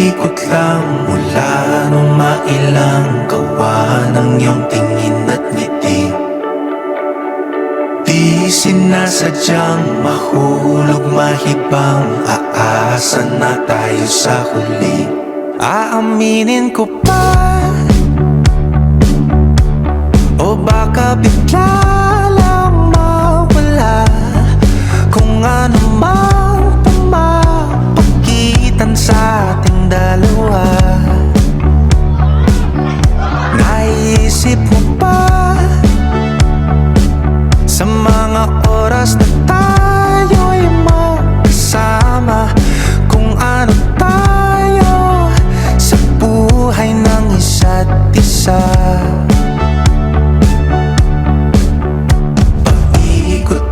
Ikot-ikot lang mula nung mailang gawa ng iyong tingin at ngiti. Di sinasadyang mahulog mahibang, aasa na tayo sa huli. Aaminin ko pa, o baka bigla lang mawala kung ano mang pumapagitan sa ating dalawa. Naisip mo ba sa mga oras na tayo'y magkasama, kung ano tayo sa buhay ng isa't isa?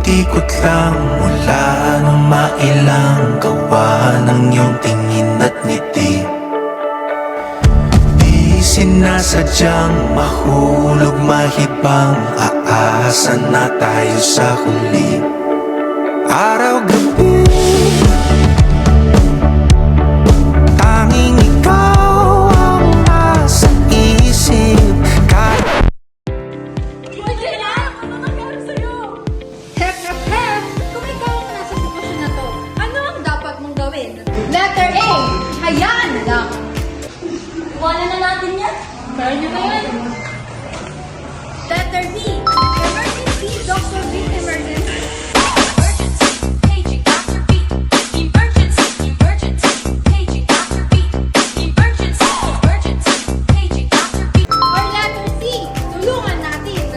Ikot lang mula nung mailang gawa ng iyong tingin at ngiti. Di sinasadyang mahulog mahibang, aasa na tayo sa huli. Araw-gabi tanging ikaw ang nasa isip. Letter A, hayaan na lang. Iwanan na natin yan. Meron nyo na yan. Letter B, emergency, doctor, beat emergency. Emergency, paging after beat. Emergency, emergency, paging after beat. Emergency, emergency, paging after beat. Or letter C, tulungan natin.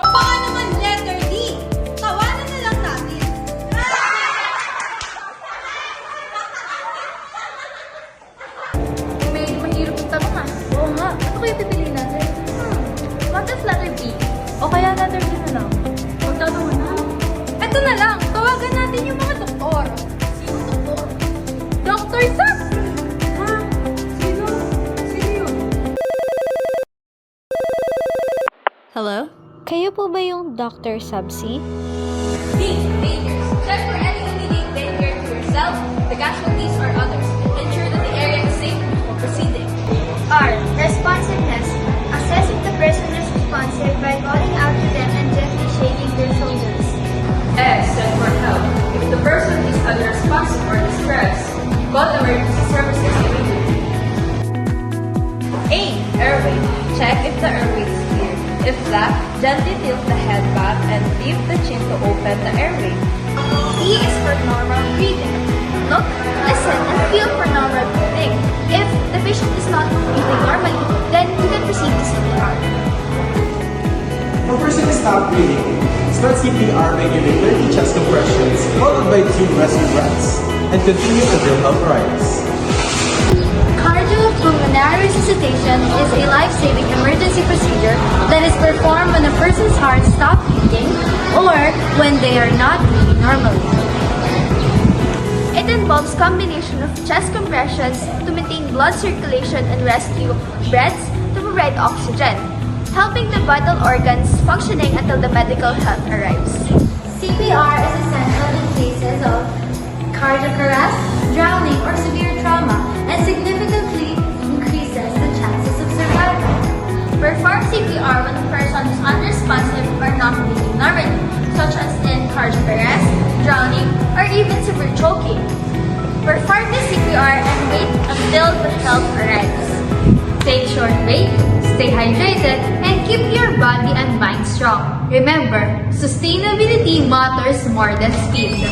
Baka naman letter D, tawanan na lang natin. Medyo mahirap yung tanong ah. Oo nga. Ano kaya pipiliin natin? What if letter B? O kaya letter B na lang? Magtatanong na. Ito na lang, tawagan natin yung mga doktor. Sino doktor? Dr. Sax! Ha? Sino? Sino yun? Hello? Kayo po ba yung Dr. Subsi? These dangers. Check for any immediate danger to yourself, the casualties, or others. Ensure that the area is safe before proceeding. R. Responsiveness. Assess if the person is responsive by calling out to them and gently shaking their shoulders. S. Send for help. If the person is unresponsive or distressed, call emergency services immediately. A. Airway. Check if the airway is clear. If black, gently tilt the head back and leave the chin to open the airway. E is for normal breathing. Look, listen, and feel for normal breathing. If the patient is not breathing normally, then you can proceed to CPR. If a person is not breathing, start CPR by giving 30 chest compressions, followed by 2 rescue breaths, and continue until help arrives. Cardiopulmonary resuscitation is a life-saving emergency procedure that is performed when a person's heart stops beating or when they are not breathing normally. It involves combination of chest compressions to maintain blood circulation and rescue breaths to provide oxygen, helping the vital organs functioning until the medical help arrives. CPR is essential in cases of cardiac arrest, drowning, or severe trauma, and significantly increases the chances of survival. Perform CPR when a person is unresponsive or not breathing normally, such as in cardiac arrest, drowning, or even severe choking. Perform the CPR and wait until the help arrives. Take short break, stay hydrated, and keep your body and mind strong. Remember, sustainability matters more than speed.